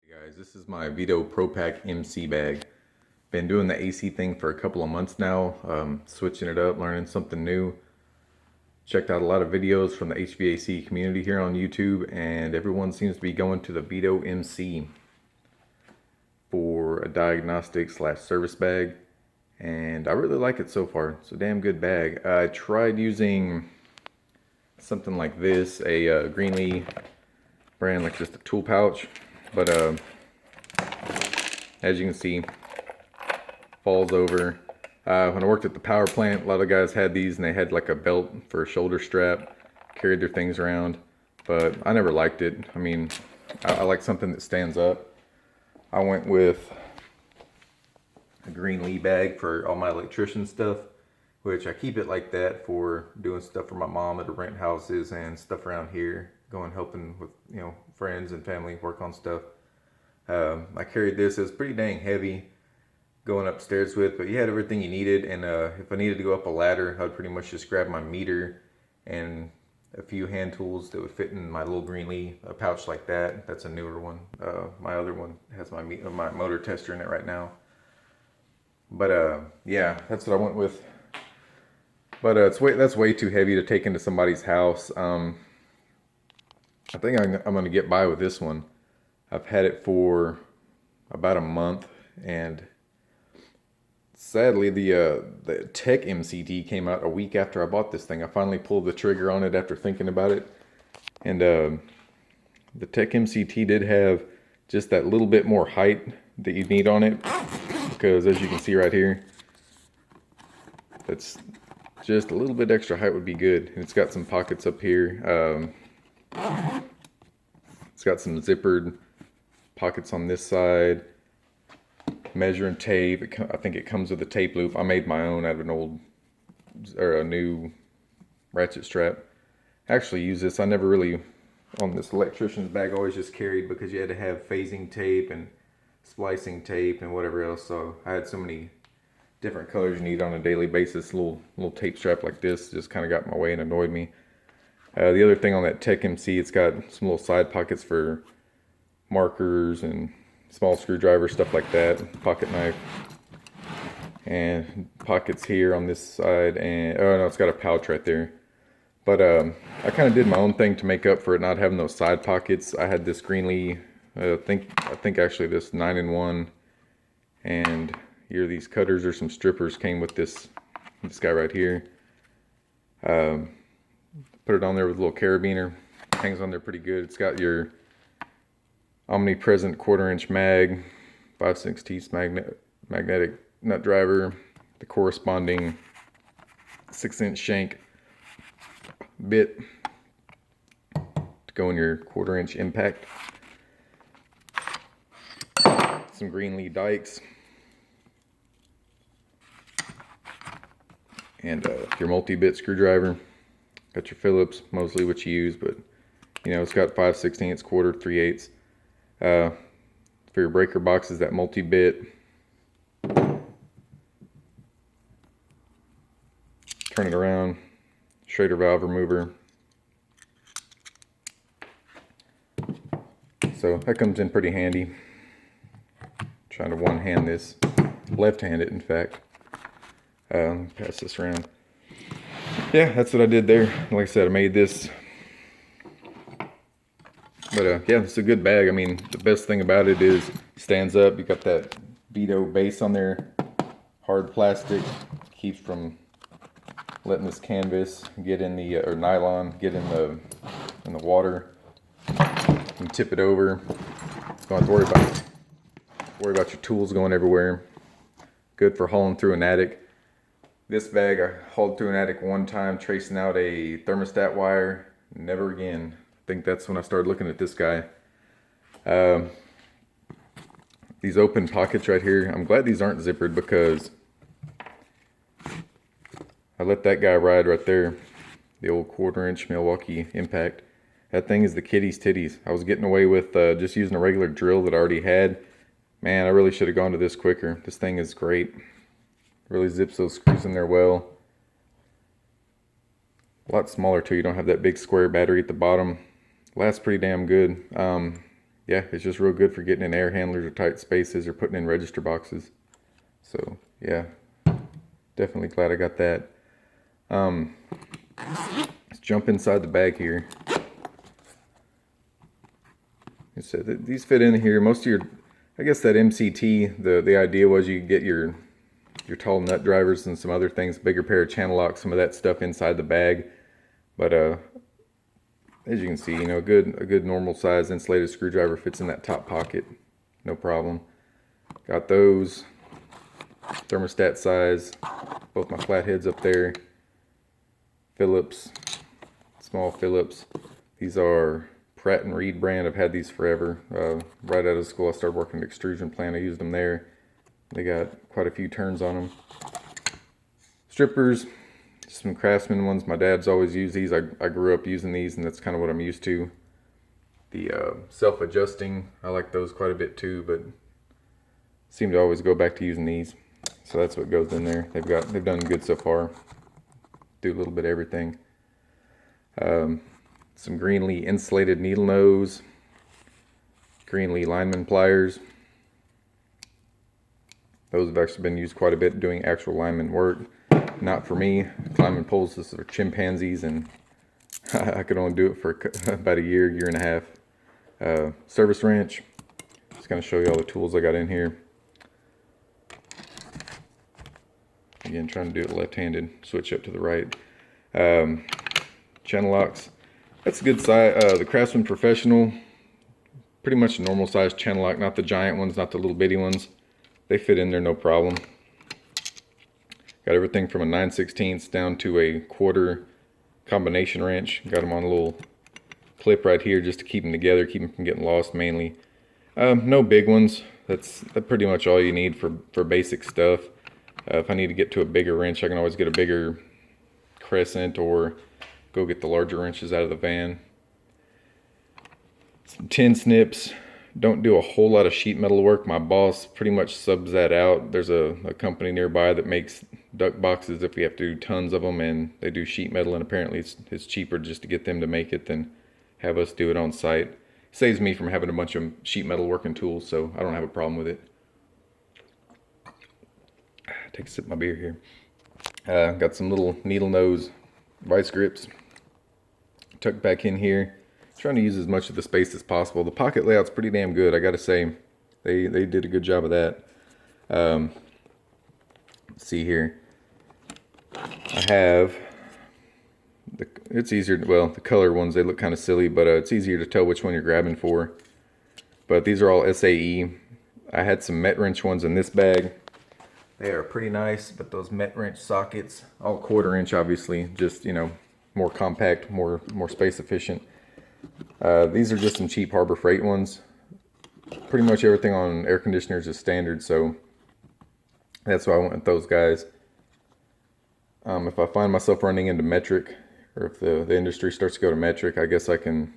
Hey guys, this is my Veto Pro Pac MC bag. Been doing the AC thing for a couple of months now, switching it up, learning something new. Checked out a lot of videos from the HVAC community here on YouTube, and everyone seems to be going to the Veto MC for a diagnostic slash service bag, and I really like it so far. It's a damn good bag. I tried using something like this, a Greenlee brand, like just a tool pouch, but as you can see, falls over. When I worked at the power plant, a lot of guys had these and they had like a belt for a shoulder strap, carried their things around, but I never liked it. I mean, I like something that stands up. I went with a Greenlee bag for all my electrician stuff, which I keep it like that for doing stuff for my mom at the rent houses and stuff around here, going helping with, you know, friends and family work on stuff. I carried this. It was pretty dang heavy going upstairs with, but you had everything you needed. And if I needed to go up a ladder, I'd pretty much just grab my meter and a few hand tools that would fit in my little Greenlee pouch like that. That's a newer one. My other one has my motor tester in it right now. But yeah, that's what I went with. But that's way too heavy to take into somebody's house. I think I'm going to get by with this one. I've had it for about a month, and sadly the Tech MCT came out a week after I bought this thing. I finally pulled the trigger on it after thinking about it, and the Tech MCT did have just that little bit more height that you need on it, because as you can see right here, that's just a little bit extra height would be good. And it's got some pockets up here. It's got some zippered pockets on this side, measuring tape. I think it comes with a tape loop. I made my own out of an old or a new ratchet strap. I actually use this. I never really, on this electrician's bag, I always just carried because you had to have phasing tape and splicing tape and whatever else. So I had so many different colors you need on a daily basis. Little tape strap like this just kind of got in my way and annoyed me. The other thing on that Tech MC, it's got some little side pockets for markers and small screwdriver, stuff like that, pocket knife, and pockets here on this side, and oh no, it's got a pouch right there. But I kind of did my own thing to make up for it not having those side pockets. I had this Greenlee, I think actually this 9-in-1, and here these cutters or some strippers came with this guy right here. Put it on there with a little carabiner, hangs on there pretty good. It's got your omnipresent 1/4-inch mag, 5/16 magnetic nut driver, the corresponding 6-inch shank bit to go in your 1/4-inch impact, some Greenlee dikes, and your multi-bit screwdriver. Got your Phillips, mostly what you use, but you know, it's got 5/16, 1/4, 3/8. For your breaker boxes, that multi-bit. Turn it around, Schrader valve remover. So that comes in pretty handy. Trying to one-hand this, left-hand it in fact. Pass this around. Yeah, that's what I did there. Like I said, I made this. But yeah, it's a good bag. I mean, the best thing about it is it stands up. You got that Veto base on there, hard plastic, keeps from letting this canvas get in the or nylon get in the water. You can tip it over. Don't have to worry about your tools going everywhere. Good for hauling through an attic. This bag I hauled through an attic one time, tracing out a thermostat wire. Never again. I think that's when I started looking at this guy. These open pockets right here, I'm glad these aren't zippered because I let that guy ride right there. The old 1/4-inch Milwaukee Impact. That thing is the kitty's titties. I was getting away with just using a regular drill that I already had. Man, I really should have gone to this quicker. This thing is great. Really zips those screws in there well. A lot smaller too. You don't have that big square battery at the bottom. Lasts pretty damn good. yeah, it's just real good for getting in air handlers or tight spaces or putting in register boxes. So yeah, definitely glad I got that. Let's jump inside the bag here. So these fit in here. Most of your, I guess that MCT, the idea was you get your tall nut drivers and some other things, bigger pair of channel locks, some of that stuff inside the bag. But as you can see, you know, a good normal size insulated screwdriver fits in that top pocket, no problem. Got those thermostat size, both my flatheads up there. Phillips, small Phillips. These are Pratt and Reed brand. I've had these forever. Right out of school, I started working at an extrusion plant. I used them there. They got quite a few turns on them. Strippers, some Craftsman ones. My dad's always used these. I grew up using these, and that's kind of what I'm used to. The self-adjusting, I like those quite a bit too, but seem to always go back to using these. So that's what goes in there. They've done good so far. Do a little bit of everything. Some Greenlee insulated needle nose, Greenlee lineman pliers. Those have actually been used quite a bit doing actual lineman work. Not for me. Climbing poles, this are chimpanzees, and I could only do it for about a year and a half. Service wrench. Just going to show you all the tools I got in here. Again, trying to do it left-handed, switch up to the right. Channel locks. That's a good size. The Craftsman Professional, pretty much a normal size channel lock, not the giant ones, not the little bitty ones. They fit in there no problem. Got everything from a 9/16 down to a 1/4 combination wrench. Got them on a little clip right here just to keep them together, keep them from getting lost mainly. No big ones. That's pretty much all you need for basic stuff. If I need to get to a bigger wrench, I can always get a bigger crescent or go get the larger wrenches out of the van. Some tin snips. Don't do a whole lot of sheet metal work. My boss pretty much subs that out. There's a company nearby that makes duct boxes if we have to do tons of them, and they do sheet metal, and apparently it's cheaper just to get them to make it than have us do it on site. Saves me from having a bunch of sheet metal working tools, so I don't have a problem with it. Take a sip of my beer here. Got some little needle nose vice grips tucked back in here. Trying to use as much of the space as possible. The pocket layout's pretty damn good, I gotta say. They did a good job of that. Let's see here. I have it's easier, well, the color ones, they look kind of silly, but it's easier to tell which one you're grabbing for. But these are all SAE. I had some Met wrench ones in this bag. They are pretty nice, but those Met wrench sockets, all 1/4 inch obviously, just, you know, more compact, more space efficient. These are just some cheap Harbor Freight ones. Pretty much everything on air conditioners is standard, so that's why I went with those guys. If I find myself running into metric, or if the industry starts to go to metric, I guess I can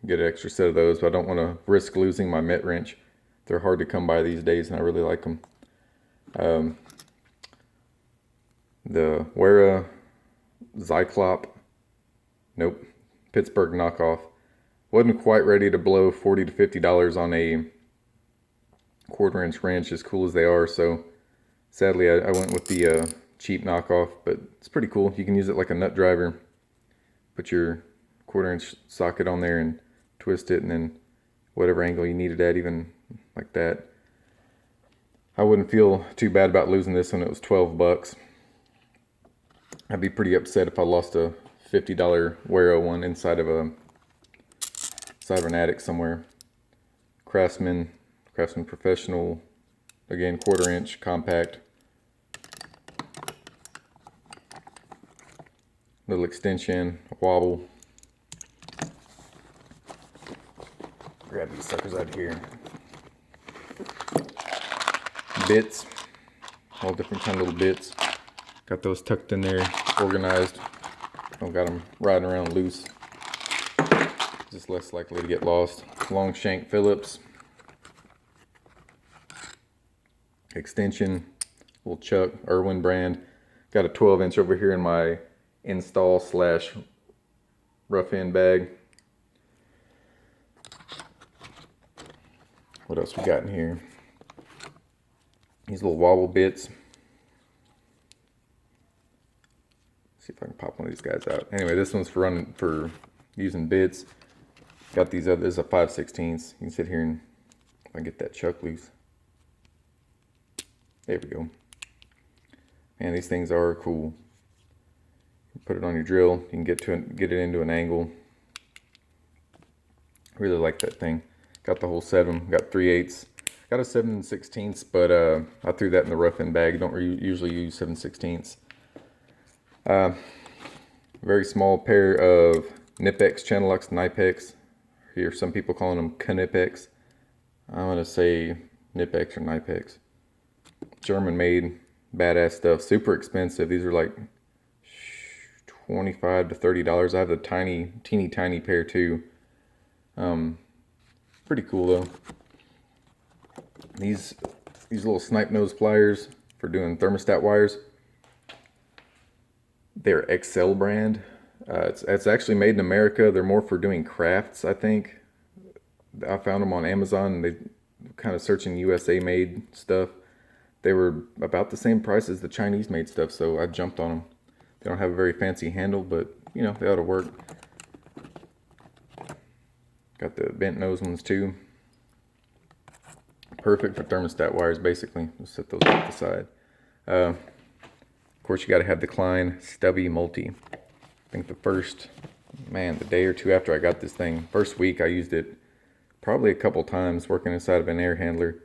get an extra set of those, but I don't want to risk losing my Met wrench. They're hard to come by these days, and I really like them. The Wera Zyklop, nope, Pittsburgh knockoff. Wasn't quite ready to blow $40 to $50 on a 1/4 inch wrench, as cool as they are, so sadly I went with the cheap knockoff, but it's pretty cool. You can use it like a nut driver. Put your 1/4 inch socket on there and twist it, and then whatever angle you need it at, even like that. I wouldn't feel too bad about losing this when it was 12 bucks. I'd be pretty upset if I lost a $50 Wera one inside of an attic somewhere. Craftsman Professional, again 1/4 inch compact. Little extension, a wobble. Grab these suckers out of here. Bits, all different kind of little bits. Got those tucked in there, organized. Don't got them riding around loose. Just less likely to get lost. Long shank Phillips. Extension, little Chuck, Irwin brand. Got a 12 inch over here in my install / rough end bag. What else we got in here? These little wobble bits. See if I can pop one of these guys out. Anyway, this one's for using bits. Got these other. This is a 5/16. You can sit here and if I get that chuck loose. There we go. Man, these things are cool. Put it on your drill. You can get it into an angle. Really like that thing. Got the whole set of them. Got 3/8. Got a 7/16, but I threw that in the rough end bag. Don't usually use 7/16. Very small pair of Nipex channel locks, Nipex. Here, some people calling them Knipex. I'm gonna say Nipex or Nipex. German made, badass stuff. Super expensive. These are like $25 to $30. I have the teeny tiny pair too. Pretty cool though. These little snipe nose pliers for doing thermostat wires. They're XL brand. It's actually made in America. They're more for doing crafts, I think. I found them on Amazon. And they kind of searching USA made stuff. They were about the same price as the Chinese made stuff, so I jumped on them. They don't have a very fancy handle, but you know, they ought to work. Got the bent nose ones too. Perfect for thermostat wires, basically. We'll set those off the side. Of course, you got to have the Klein Stubby Multi. I think the day or two after I got this thing, first week I used it probably a couple times working inside of an air handler.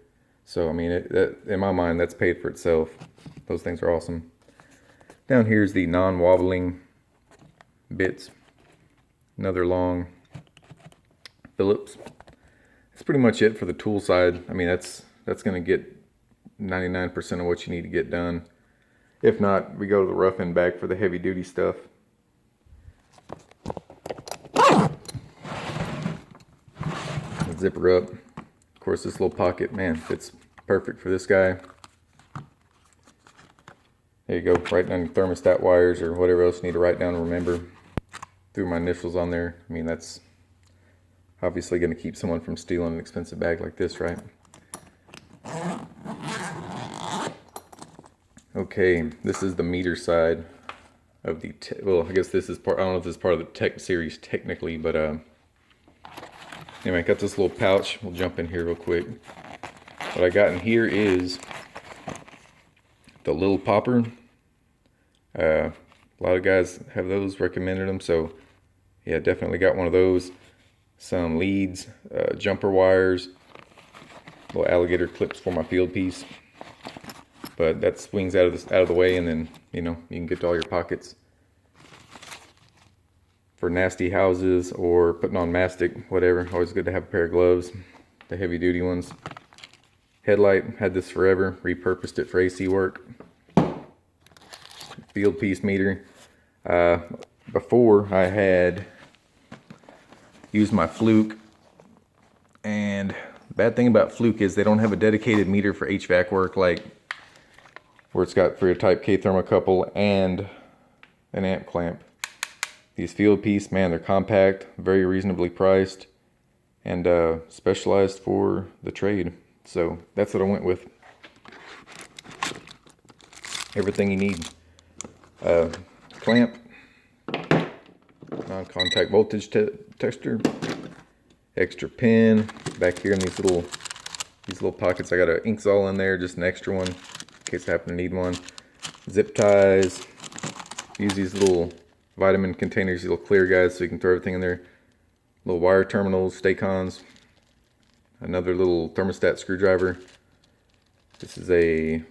So, I mean, in my mind, that's paid for itself. Those things are awesome. Down here's the non-wobbling bits. Another long Phillips. That's pretty much it for the tool side. I mean, that's going to get 99% of what you need to get done. If not, we go to the rough end bag for the heavy duty stuff. Zipper up. Of course, this little pocket, man, fits perfect for this guy. There you go, write down your thermostat wires or whatever else you need to write down and remember. Threw my initials on there. I mean, that's obviously going to keep someone from stealing an expensive bag like this, right? Okay, this is the meter side of the, well, I guess this is part, I don't know if this is part of the tech series technically, but anyway, I got this little pouch. We'll jump in here real quick. What I got in here is the little popper. A lot of guys have those, recommended them, so yeah, definitely got one of those. Some leads, jumper wires, little alligator clips for my field piece. But that swings out of the way, and then you know you can get to all your pockets. For nasty houses or putting on mastic, whatever. Always good to have a pair of gloves, the heavy duty ones. Headlight, had this forever, repurposed it for AC work. Field piece meter. Before I had used my Fluke, and the bad thing about Fluke is they don't have a dedicated meter for HVAC work, like where it's got for your type K thermocouple and an amp clamp. These field piece, man, they're compact, very reasonably priced, and specialized for the trade. So that's what I went with. Everything you need. Clamp, non-contact voltage tester, extra pin back here in these little pockets. I got an Inksol in there, just an extra one in case I happen to need one. Zip ties. Use these little vitamin containers, these little clear guys, so you can throw everything in there. Little wire terminals, Stay-Cons. Another little thermostat screwdriver. This is a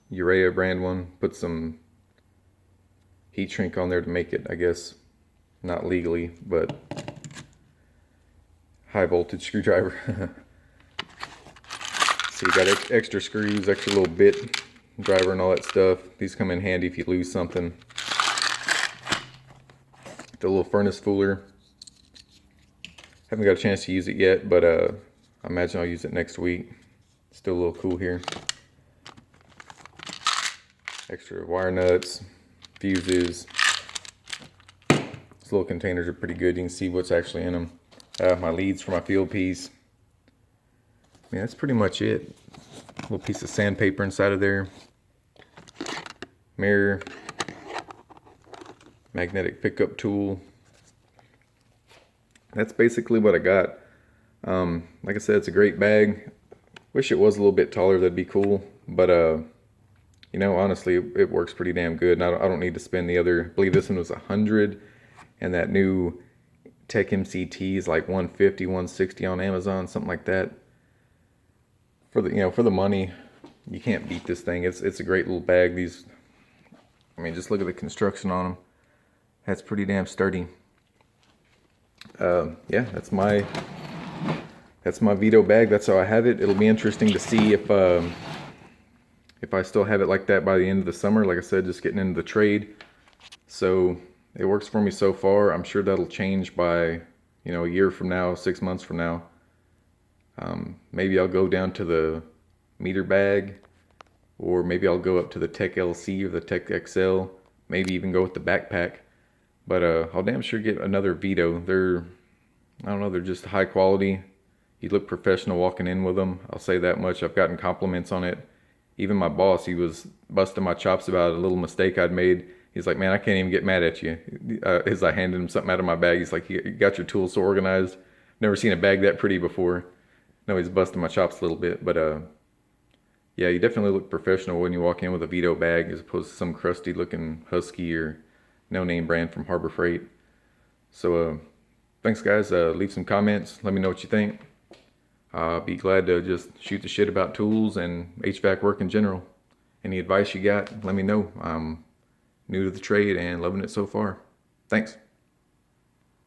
Urea brand one. Put some heat shrink on there to make it, I guess, not legally, but high voltage screwdriver. So you got extra screws, extra little bit driver and all that stuff. These come in handy if you lose something. The little furnace fooler. Haven't got a chance to use it yet, but I imagine I'll use it next week. Still a little cool here. Extra wire nuts, fuses. These little containers are pretty good. You can see what's actually in them. My leads for my field piece. Yeah, that's pretty much it. A little piece of sandpaper inside of there. Mirror. Magnetic pickup tool. That's basically what I got. Like I said, it's a great bag. Wish it was a little bit taller, that'd be cool. But you know, honestly, it works pretty damn good. And I don't need to spend the other, I believe this one was 100, and that new Tech MCT is like 150, 160 on Amazon, something like that. For the, you know, for the money, you can't beat this thing. It's a great little bag. These, I mean, just look at the construction on them. That's pretty damn sturdy. Yeah, that's my Veto bag. That's how I have it. It'll be interesting to see if I still have it like that by the end of the summer. Like I said, just getting into the trade. So it works for me so far. I'm sure that'll change by, you know, a year from now, 6 months from now. Maybe I'll go down to the meter bag, or maybe I'll go up to the Tech LC or the Tech XL. Maybe even go with the backpack. But I'll damn sure get another Veto. I don't know, they're just high quality. You look professional walking in with them. I'll say that much. I've gotten compliments on it. Even my boss, he was busting my chops about a little mistake I'd made. He's like, man, I can't even get mad at you. As I handed him something out of my bag, he's like, you got your tools so organized. Never seen a bag that pretty before. No, he's busting my chops a little bit. But yeah, you definitely look professional when you walk in with a Veto bag as opposed to some crusty looking Husky or no-name brand from Harbor Freight. So thanks, guys. Leave some comments. Let me know what you think. I'll be glad to just shoot the shit about tools and HVAC work in general. Any advice you got, let me know. I'm new to the trade and loving it so far. Thanks.